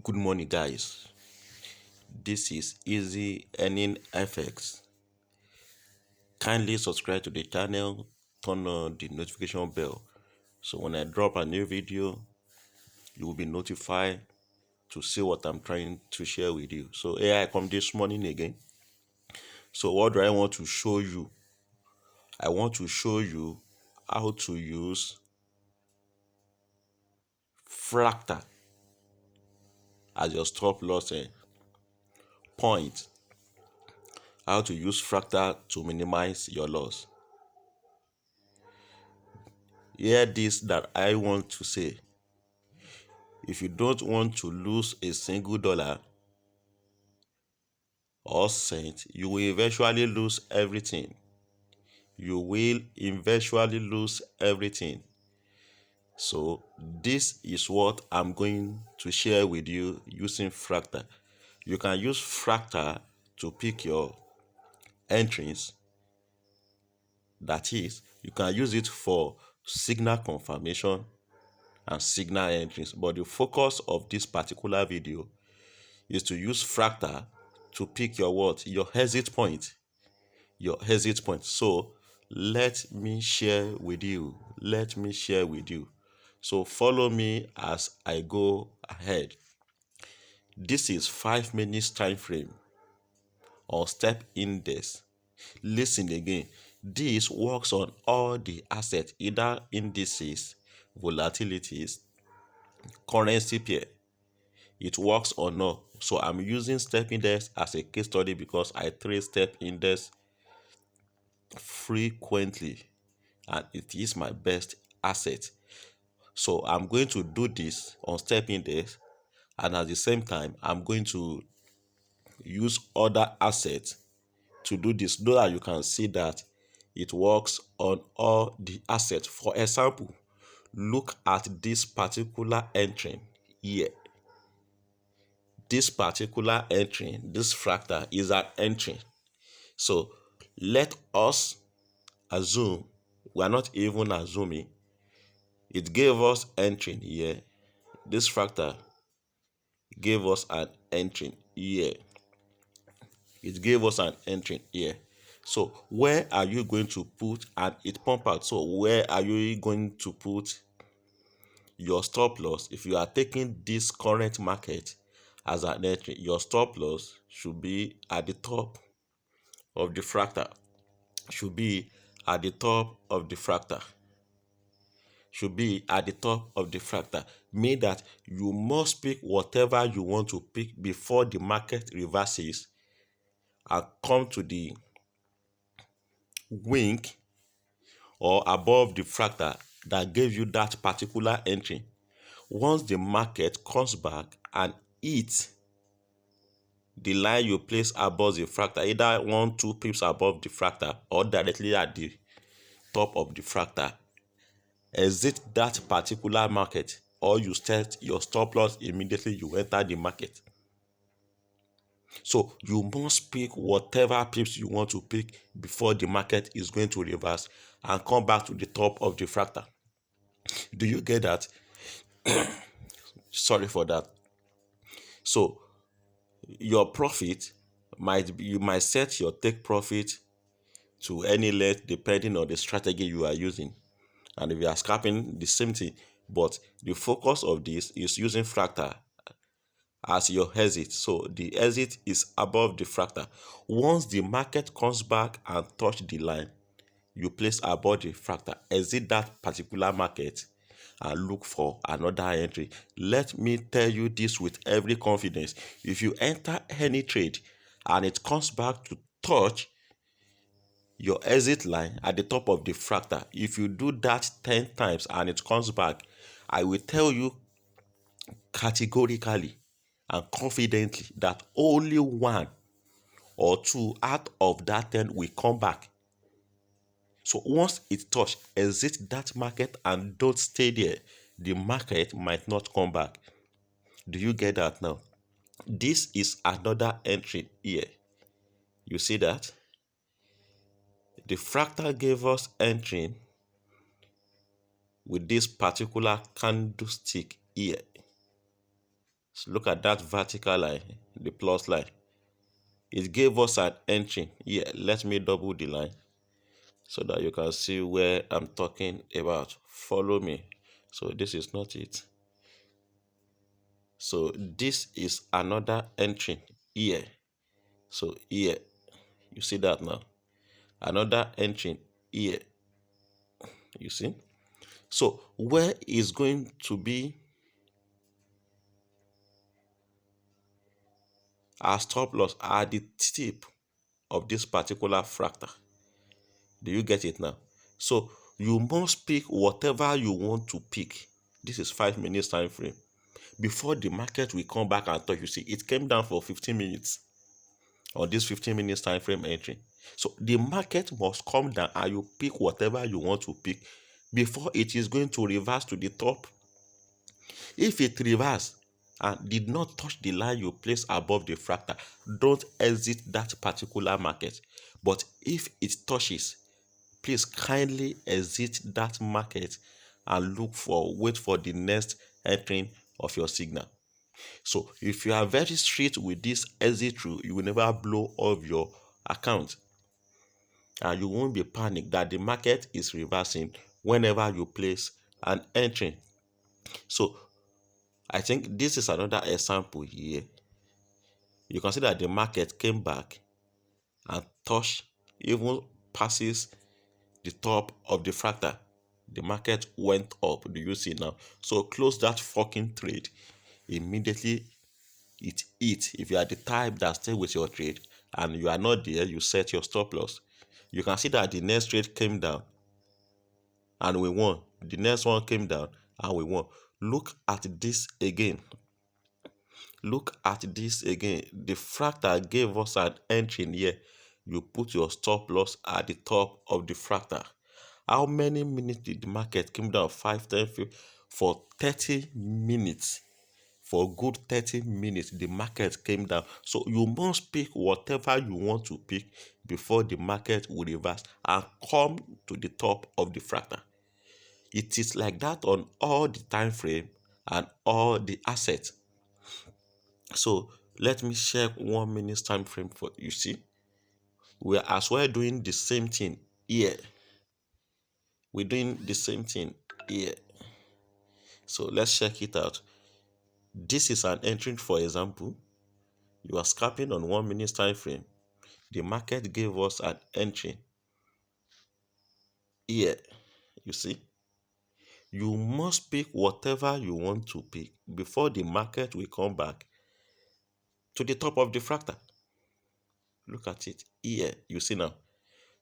Good morning, guys. This is Easy Earning FX. Kindly subscribe to the channel, turn on the notification bell, so when I drop a new video, you will be notified to see what I'm trying to share with you. So here I come this morning again. So what do I want to show you? I want to show you how to use Fractal as your stop loss point. How to use Fractal to minimize your loss. Hear this that I want to say. If you don't want to lose a single dollar or cent, you will eventually lose everything. You will eventually lose everything. So this is what I'm going to share with you using Fractal. You can use Fractal to pick your entries. That is, you can use it for signal confirmation and signal entries. But the focus of this particular video is to use Fractal to pick your what? Your exit point. Your exit point. So let me share with you. So follow me as I go ahead. This is 5 minutes time frame on step index. Listen again. This works on all the assets, either indices, volatilities, currency pair. It works or not. So I'm using step index as a case study because I trade step index frequently and it is my best asset. So I'm going to do this on step index, and at the same time I'm going to use other assets to do this so that you can see that it works on all the assets. For example, look at this particular entry here. This particular entry, this fractal is an entry. So let us assume, we are not even assuming, it gave us entry here. This fractal gave us an entry here. It gave us an entry here. So where are you going to put, and it pump out, so where are you going to put your stop loss? If you are taking this current market as an entry, your stop loss should be at the top of the fractal. Should be at the top of the fractal. Should be at the top of the fractal. Mean that you must pick whatever you want to pick before the market reverses and come to the wink or above the fractal that gave you that particular entry. Once the market comes back and hits the line you place above the fractal, either 1-2 pips above the fractal or directly at the top of the fractal, exit that particular market, or you set your stop loss immediately you enter the market. So you must pick whatever pips you want to pick before the market is going to reverse and come back to the top of the fractal. Do you get that? Sorry for that. So your profit might be, you might set your take profit to any length depending on the strategy you are using. And if you are scalping, the same thing. But the focus of this is using fractal as your exit. So the exit is above the fractal. Once the market comes back and touch the line you place above the fractal, exit that particular market and look for another entry. Let me tell you this with every confidence. If you enter any trade and it comes back to touch your exit line at the top of the fractal, if you do that 10 times and it comes back, I will tell you categorically and confidently that only 1 or 2 out of that 10 will come back. So once it touch, exit that market and don't stay there. The market might not come back. Do you get that now? This is another entry here. You see that? The fractal gave us entry with this particular candlestick here. So look at that vertical line, the plus line. It gave us an entry. Yeah, let me double the line so that you can see where I'm talking about. Follow me. So this is not it. So this is another entry here. So here, you see that now. Another entry here. You see? So where is going to be our stop loss at the tip of this particular fractal? Do you get it now? So you must pick whatever you want to pick. This is 5 minutes time frame. Before the market will come back and touch, you see, it came down for 15 minutes on this 15 minutes time frame entry. So the market must come down and you pick whatever you want to pick before it is going to reverse to the top. If it reverses and did not touch the line you place above the fractal, don't exit that particular market. But if it touches, please kindly exit that market and wait for the next entering of your signal. So if you are very strict with this exit rule, you will never blow off your account and you won't be panicked that the market is reversing whenever you place an entry. So I think this is another example here. You can see that the market came back and touched, even passes the top of the fractal. The market went up. Do you see now? So close that fucking trade. Immediately it eats. If you are the type that stay with your trade and you are not there, you set your stop loss. You can see that the next trade came down and we won. The next one came down and we won. Look at this again. Look at this again. The fractal gave us an entry here. You put your stop loss at the top of the fractal. How many minutes did the market came down? 5, 10, 15, for 30 minutes. For good 30 minutes, the market came down. So you must pick whatever you want to pick before the market will reverse and come to the top of the fractal. It is like that on all the time frame and all the assets. So let me share 1 minute time frame for you. See, we are as well doing the same thing here. We're doing the same thing here. So let's check it out. This is an entry, for example. You are scalping on 1 minute time frame. The market gave us an entry here. You see, you must pick whatever you want to pick before the market will come back to the top of the fractal. Look at it here. You see now,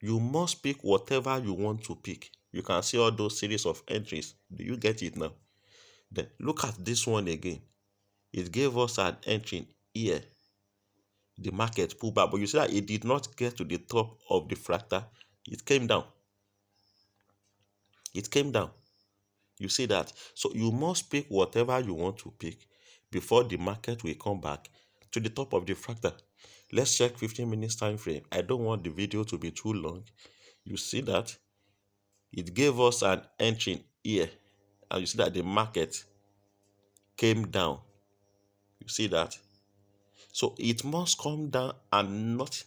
you must pick whatever you want to pick. You can see all those series of entries. Do you get it now? Then look at this one again. It gave us an entry here. The market pulled back, but you see that it did not get to the top of the fractal. It came down. It came down. You see that? So you must pick whatever you want to pick before the market will come back to the top of the fractal. Let's check 15 minutes time frame. I don't want the video to be too long. You see that? It gave us an entry here. And you see that the market came down. You see that? So it must come down and not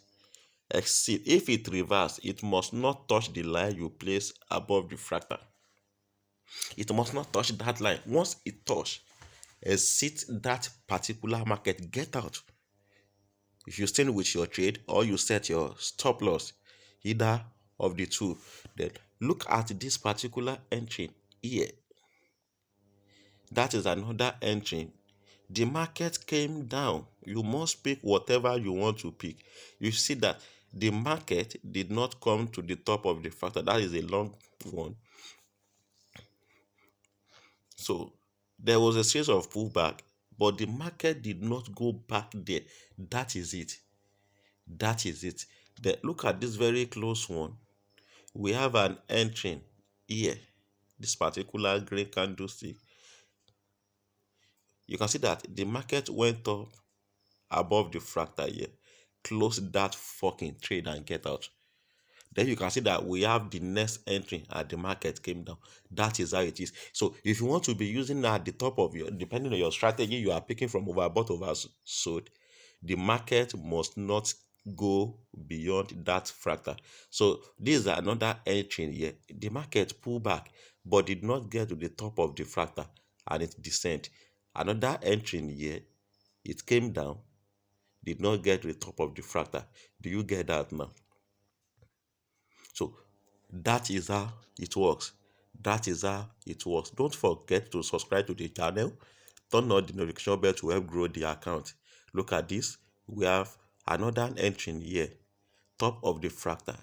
exceed. If it reverses, it must not touch the line you place above the fractal. It must not touch that line. Once it touches, exit that particular market, get out. If you stay with your trade or you set your stop loss, either of the two, then look at this particular entry here. That is another entry. The market came down. You must pick whatever you want to pick. You see that the market did not come to the top of the fractal. That is a long one. So there was a series of pullback, but the market did not go back there. That is it. That is it. Then look at this very close one. We have an entry here. This particular green candlestick. You can see that the market went up above the fractal here. Close that fucking trade and get out. Then you can see that we have the next entry and the market came down. That is how it is. So if you want to be using that at the top of your, depending on your strategy, you are picking from overbought, oversold, the market must not go beyond that fractal. So this is another entry here. The market pull back but did not get to the top of the fractal and it descend. Another entry here, it came down, did not get to the top of the fractal. Do you get that now? So that is how it works. That is how it works. Don't forget to subscribe to the channel. Turn on the notification bell to help grow the account. Look at this. We have another entry here, top of the fractal.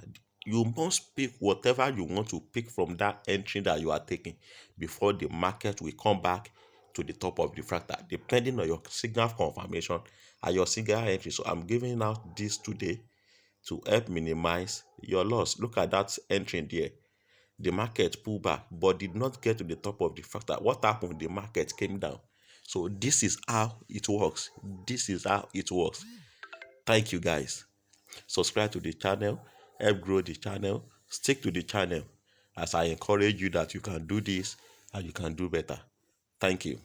You must pick whatever you want to pick from that entry that you are taking before the market will come back to the top of the fractal, depending on your signal confirmation and your signal entry. So I'm giving out this today to help minimize your loss. Look at that entry there. The market pulled back but did not get to the top of the fractal. What happened? The market came down. So this is how it works. This is how it works. Thank you guys. Subscribe to the channel, help grow the channel, stick to the channel as I encourage you that you can do this and you can do better. Thank you.